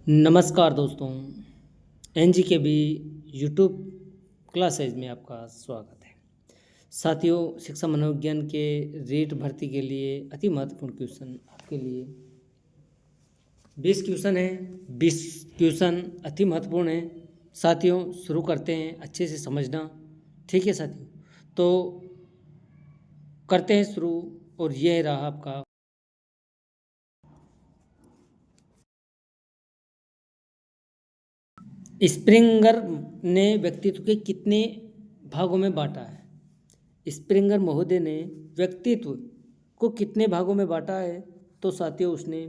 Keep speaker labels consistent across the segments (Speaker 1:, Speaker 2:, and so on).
Speaker 1: नमस्कार दोस्तों, N G के बी यूट्यूब क्लासेज में आपका स्वागत है। साथियों, शिक्षा मनोविज्ञान के रीट भर्ती के लिए अति महत्वपूर्ण क्वेश्चन आपके लिए 20 क्वेश्चन है। 20 क्वेश्चन अति महत्वपूर्ण है। साथियों, शुरू करते हैं, अच्छे से समझना। ठीक है साथियों, तो करते हैं शुरू। और यह रहा आपका स्प्रिंगर ने व्यक्तित्व के कितने भागों में बांटा है। स्प्रिंगर महोदय ने व्यक्तित्व को कितने भागों में बांटा है, तो साथियों उसने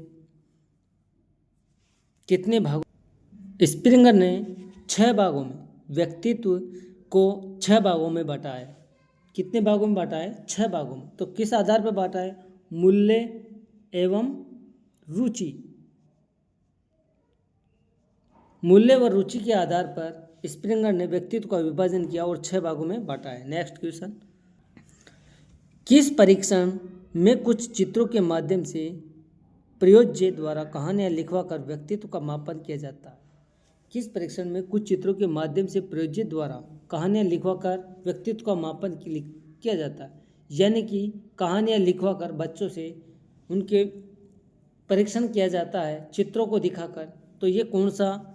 Speaker 1: कितने भागों स्प्रिंगर ने 6 भागों में व्यक्तित्व को 6 भागों में बांटा है। कितने भागों में बांटा है? 6 भागों में। तो किस आधार पर बांटा है? मूल्य एवं रुचि। मूल्य व रुचि के आधार पर स्प्रिंगर ने व्यक्तित्व का विभाजन किया और 6 भागों में बांटा है। नेक्स्ट क्वेश्चन, किस परीक्षण में कुछ चित्रों के माध्यम से प्रयोज्य द्वारा कहानियाँ लिखवाकर व्यक्तित्व का मापन किया जाता है। किस परीक्षण में कुछ चित्रों के माध्यम से प्रयोज्य द्वारा कहानियाँ लिखवाकर व्यक्तित्व का मापन किया जाता है, यानी कि कहानियाँ लिखवाकर बच्चों से उनके परीक्षण किया जाता है चित्रों को दिखाकर। तो ये कौन सा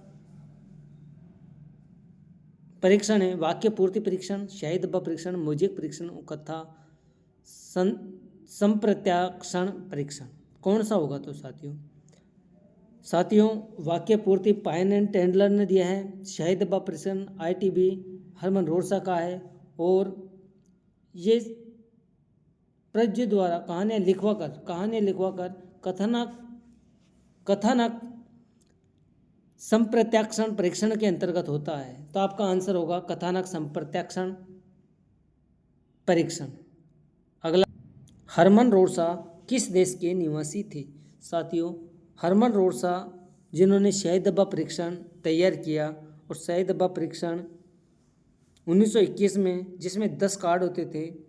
Speaker 1: परीक्षण है? वाक्य पूर्ति परीक्षण, शाही डब्बा परीक्षण, मोजेक परीक्षण, कथा संप्रत्याक्षण परीक्षण। कौन सा होगा? तो साथियों वाक्य पूर्ति पाइन एंड टेंडलर ने दिया है। शाही डब्बा परीक्षण ITB हरमन रोरसा का है। और ये प्रज्ञ द्वारा कहानियाँ लिखवाकर कथानक संप्रत्याक्षण परीक्षण के अंतर्गत होता है। तो आपका आंसर होगा कथानक संप्रत्याक्षण परीक्षण। अगला, हरमन रोरसा किस देश के निवासी थे? साथियों, हरमन रोरसा जिन्होंने शाही डब्बा परीक्षण तैयार किया, और शाही डब्बा परीक्षण 1921 में, जिसमें 10 कार्ड होते थे,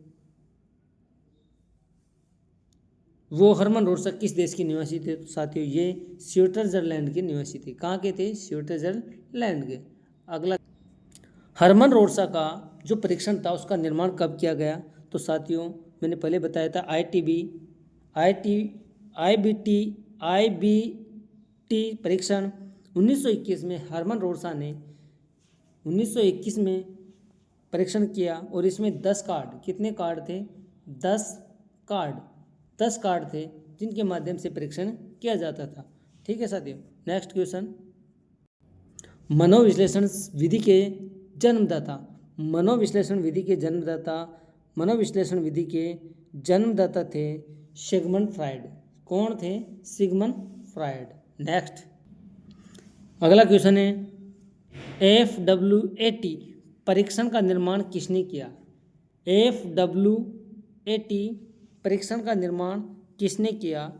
Speaker 1: वो हरमन रोरसा किस देश के निवासी थे? तो साथियों ये स्विट्जरलैंड के निवासी थे। कहाँ के थे? स्विट्जरलैंड के। अगला, हरमन रोरसा का जो परीक्षण था उसका निर्माण कब किया गया? तो साथियों मैंने पहले बताया था IBT परीक्षण 1921 में हरमन रोरसा ने 1921 में परीक्षण किया, और इसमें 10 कार्ड, कितने कार्ड थे? 10 कार्ड थे जिनके माध्यम से परीक्षण किया जाता था। ठीक है साथियों, नेक्स्ट क्वेश्चन, मनोविश्लेषण विधि के जन्मदाता। मनोविश्लेषण विधि के जन्मदाता थे सिगमंड फ्रायड। कौन थे? Sigmund Freud. नेक्स्ट, अगला क्वेश्चन है, FWAT परीक्षण का निर्माण किसने किया? FWAT परीक्षण का निर्माण किसने किया?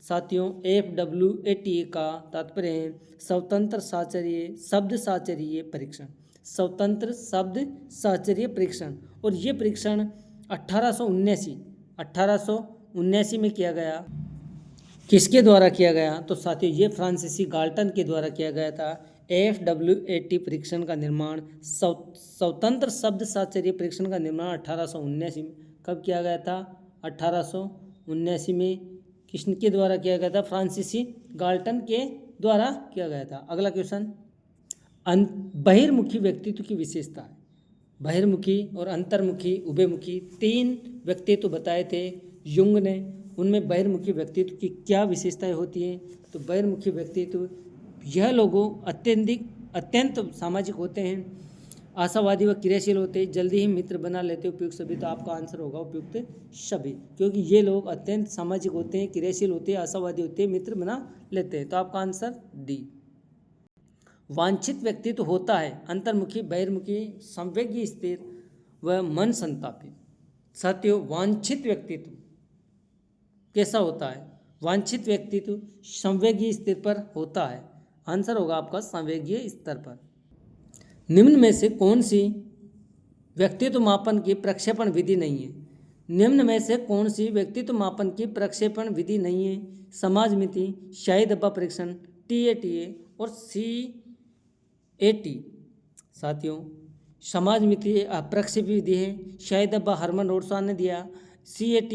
Speaker 1: साथियों FWAT का तात्पर्य है स्वतंत्र शब्द साचर्य परीक्षण। स्वतंत्र शब्द साचर्य परीक्षण। और ये परीक्षण 1879 में किया गया। किसके द्वारा किया गया? तो साथियों ये फ्रांसीसी गाल्टन के द्वारा किया गया था। FWAT परीक्षण का निर्माण, स्वतंत्र शब्द साचर्य परीक्षण का निर्माण 1879 में कब किया गया था? 1879 में। किसके द्वारा किया गया था? फ्रांसीसी गाल्टन के द्वारा किया गया था। अगला क्वेश्चन, बहिर्मुखी व्यक्तित्व की विशेषता है। बहिर्मुखी और अंतर्मुखी, उभयमुखी 3 व्यक्तित्व बताए थे युंग ने। उनमें बहिर्मुखी व्यक्तित्व की क्या विशेषताएं होती हैं? तो बहिर्मुखी व्यक्तित्व, यह लोगों अत्यंत सामाजिक होते हैं, आशावादी व क्रियाशील होते हैं, जल्दी ही मित्र बना लेते हैं, उपयुक्त सभी। तो आपका आंसर होगा उपयुक्त सभी, क्योंकि ये लोग अत्यंत सामाजिक होते हैं, क्रियाशील होते हैं, आशावादी होते हैं, मित्र बना लेते हैं। तो आपका आंसर डी। वांछित व्यक्तित्व होता है अंतर्मुखी, बहिर्मुखी, संवेगी, स्थिर व मन संतापी। साथियों वांछित व्यक्तित्व कैसा होता है? वांछित व्यक्तित्व संवेगी स्तर पर होता है। आंसर होगा आपका संवेगीय स्तर पर। निम्न में से कौन सी व्यक्तित्व मापन की प्रक्षेपण विधि नहीं है? निम्न में से कौन सी व्यक्तित्व मापन की प्रक्षेपण विधि नहीं है? समाज मिति, शाही डब्बा परीक्षण, TATA, और CAT साथियों समाजमिति प्रक्षेपी विधि है, शाहिद अब्बा हरमन रोडसा ने दिया, CAT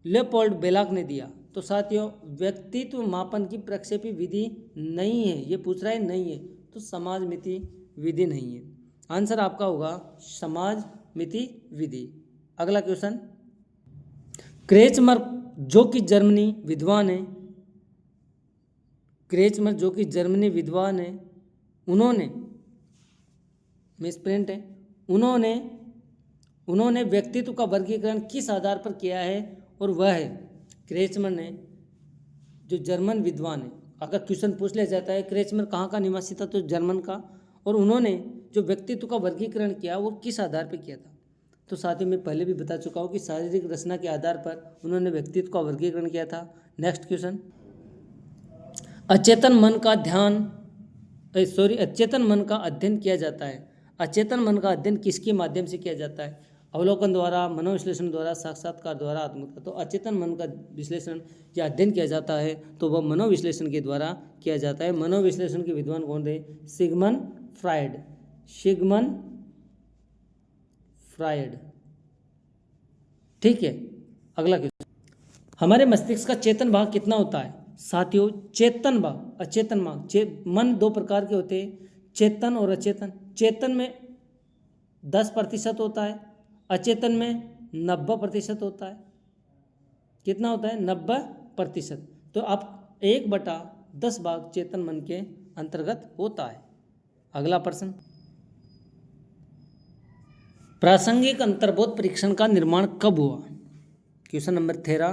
Speaker 1: लेओपोल्ड बेलाक ने दिया। तो साथियों व्यक्तित्व मापन की प्रक्षेपी विधि नहीं है, ये पूछ रहा है नहीं है, तो समाजमिति विधि नहीं है। आंसर आपका होगा समाजमिति विधि। अगला क्वेश्चन, क्रेचमर जो कि जर्मनी विद्वान है, क्रेचमर जो कि जर्मनी विद्वान है, उन्होंने मिसप्रिंट है, उन्होंने व्यक्तित्व का वर्गीकरण किस आधार पर किया है, और वह है क्रेचमर ने जो जर्मन विद्वान है। अगर क्वेश्चन पूछ लिया जाता है क्रेचमर कहाँ का निवासी था, तो जर्मन का, और उन्होंने जो व्यक्तित्व का वर्गीकरण किया वो किस आधार पर किया था। तो साथियों मैं पहले भी बता चुका हूँ कि शारीरिक रचना के आधार पर उन्होंने व्यक्तित्व का वर्गीकरण किया था। नेक्स्ट क्वेश्चन, अचेतन मन का अध्ययन किया जाता है। अचेतन मन का अध्ययन किसके माध्यम से किया जाता है? अवलोकन द्वारा, मनोविश्लेषण द्वारा, साक्षात्कार द्वारा, आत्मकथा। तो अचेतन मन का विश्लेषण या अध्ययन किया जाता है तो वह मनोविश्लेषण के द्वारा किया जाता है। मनोविश्लेषण के विद्वान कौन थे? Sigmund Freud. ठीक है, अगला क्वेश्चन, हमारे मस्तिष्क का चेतन भाग कितना होता है? साथियों चेतन भाग, अचेतन भाग, मन दो प्रकार के होते हैं, चेतन और अचेतन। चेतन में 10% होता है, अचेतन में 90% होता है। कितना होता है? 90%। तो आप 1/10 भाग चेतन मन के अंतर्गत होता है। अगला प्रश्न, प्रासंगिक अंतर्बोध परीक्षण का निर्माण कब हुआ? क्वेश्चन नंबर 13,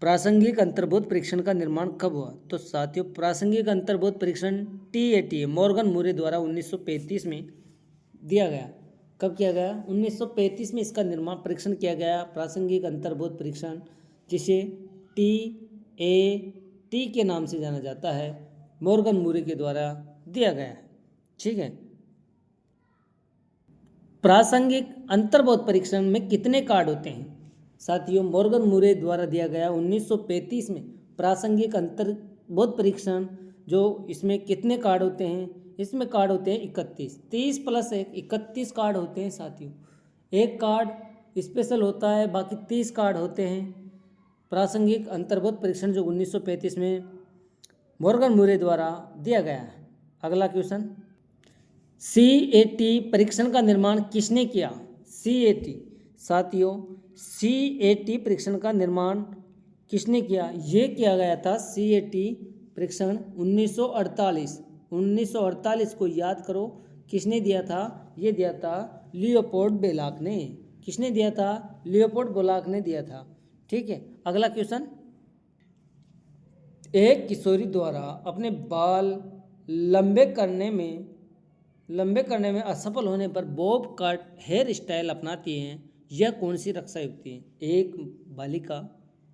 Speaker 1: प्रासंगिक अंतर्बोध परीक्षण का निर्माण कब हुआ? तो साथियों प्रासंगिक अंतर्बोध परीक्षण TAT मॉर्गन मूरे द्वारा 1935 में दिया गया। कब किया गया? 1935 में इसका निर्माण परीक्षण किया गया। प्रासंगिक अंतर्बोध परीक्षण जिसे TAT के नाम से जाना जाता है, मॉर्गन मूरे के द्वारा दिया गया है। ठीक है, प्रासंगिक अंतर्बोध परीक्षण में कितने कार्ड होते हैं? साथियों मॉर्गन मूरे द्वारा दिया गया 1935 में प्रासंगिक अंतर्बोध परीक्षण, जो इसमें कितने कार्ड होते हैं? इसमें कार्ड होते हैं 31, 30 + 1 31 कार्ड होते हैं साथियों। एक कार्ड स्पेशल होता है, बाकी 30 कार्ड होते हैं। प्रासंगिक अंतर्बोध परीक्षण जो 1935 में मॉर्गन मूरे द्वारा दिया गया है। अगला क्वेश्चन, CAT परीक्षण का निर्माण किसने किया? CAT साथियों CAT परीक्षण का निर्माण किसने किया? ये किया गया था CAT परीक्षण 1948 को याद करो, किसने दिया था? ये दिया था लियोपोल्ड बेलाक ने। किसने दिया था? लियोपोल्ड बेलाक ने दिया था। ठीक है, अगला क्वेश्चन, एक किशोरी द्वारा अपने बाल लंबे करने में असफल होने पर बॉब कट हेयर स्टाइल अपनाती हैं, यह कौन सी रक्षा युक्ति है? एक बालिका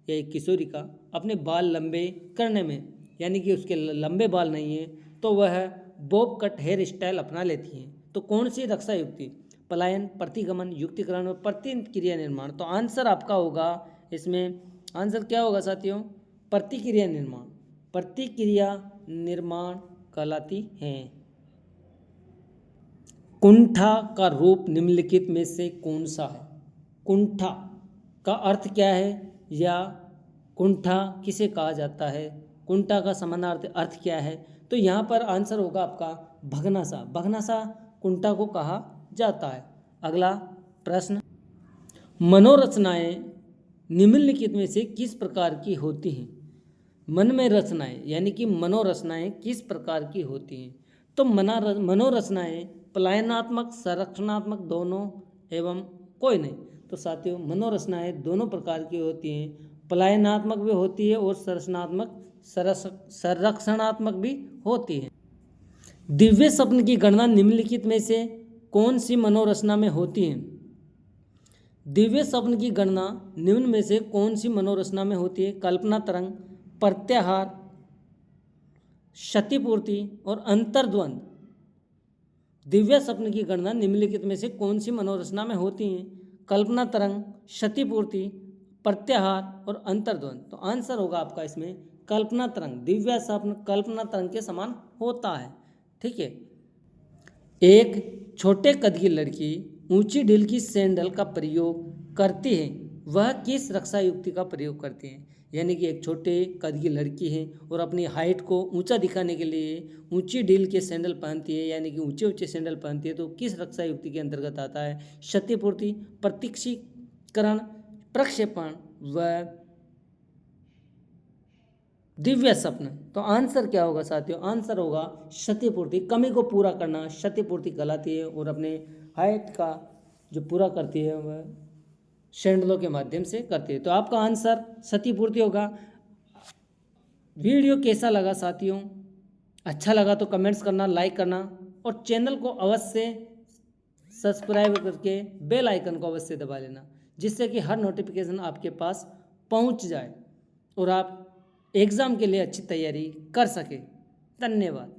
Speaker 1: या एक किशोरी का अपने बाल लंबे करने में, यानी कि उसके लंबे बाल नहीं है, तो वह बॉब कट हेयर स्टाइल अपना लेती हैं, तो कौन सी रक्षा युक्ति? पलायन, प्रतिगमन, युक्तिकरण और प्रतिक्रिया निर्माण। तो आंसर आपका होगा इसमें, आंसर क्या होगा साथियों? प्रतिक्रिया निर्माण कहलाती हैं। कुंठा का रूप निम्नलिखित में से कौन सा है? कुंठा का अर्थ क्या है, या कुंठा किसे कहा जाता है? कुंठा का समानार्थी अर्थ क्या है? तो यहाँ पर आंसर होगा आपका भग्नाशा कुंठा को कहा जाता है। अगला प्रश्न, मनोरचनाएं निम्नलिखित में से किस प्रकार की होती हैं? मन में रचनाएं यानी कि मनोरचनाएं किस प्रकार की होती हैं? तो मनोरचनाएं पलायनात्मक, संरक्षणात्मक दोनों एवं कोई नहीं। तो साथियों मनोरचनाएं दोनों प्रकार की होती हैं, पलायनात्मक भी होती है और संरक्षणात्मक भी होती है। दिव्य स्वप्न की गणना निम्नलिखित में से कौन सी मनोरचना में होती है? दिव्य स्वप्न की गणना निम्न में से कौन सी मनोरचना में होती है? कल्पना तरंग, प्रत्याहार, क्षतिपूर्ति और अंतर्द्वंद। दिव्य स्वप्न की गणना निम्नलिखित में से कौन सी मनोरचना में होती हैं? कल्पना तरंग, क्षतिपूर्ति, प्रत्याहार और अंतर्द्वंद। तो आंसर होगा आपका इसमें कल्पना तरंग, दिव्य स्वप्न कल्पना तरंग के समान होता है। ठीक है। एक छोटे कद की लड़की ऊंची ढील की सैंडल का प्रयोग करती है, वह किस रक्षा युक्ति का प्रयोग करती है? यानी कि एक छोटे कद की लड़की है और अपनी हाइट को ऊंचा दिखाने के लिए ऊंची ढील के सैंडल पहनती है, यानी कि ऊंचे ऊंचे सैंडल पहनती है, तो किस रक्षा युक्ति के अंतर्गत आता है? क्षतिपूर्ति, प्रत्यक्षीकरण, प्रक्षेपण व दिव्य स्वप्न। तो आंसर क्या होगा साथियों? आंसर होगा क्षतिपूर्ति। कमी को पूरा करना क्षतिपूर्ति कहलाती है और अपने हाइट का जो पूरा करती है वह सैंडलों के माध्यम से करती है। तो आपका आंसर क्षतिपूर्ति होगा। वीडियो कैसा लगा साथियों? अच्छा लगा तो कमेंट्स करना, लाइक करना और चैनल को अवश्य सब्सक्राइब करके बेल आइकन को अवश्य दबा लेना, जिससे कि हर नोटिफिकेशन आपके पास पहुंच जाए और आप एग्ज़ाम के लिए अच्छी तैयारी कर सके। धन्यवाद।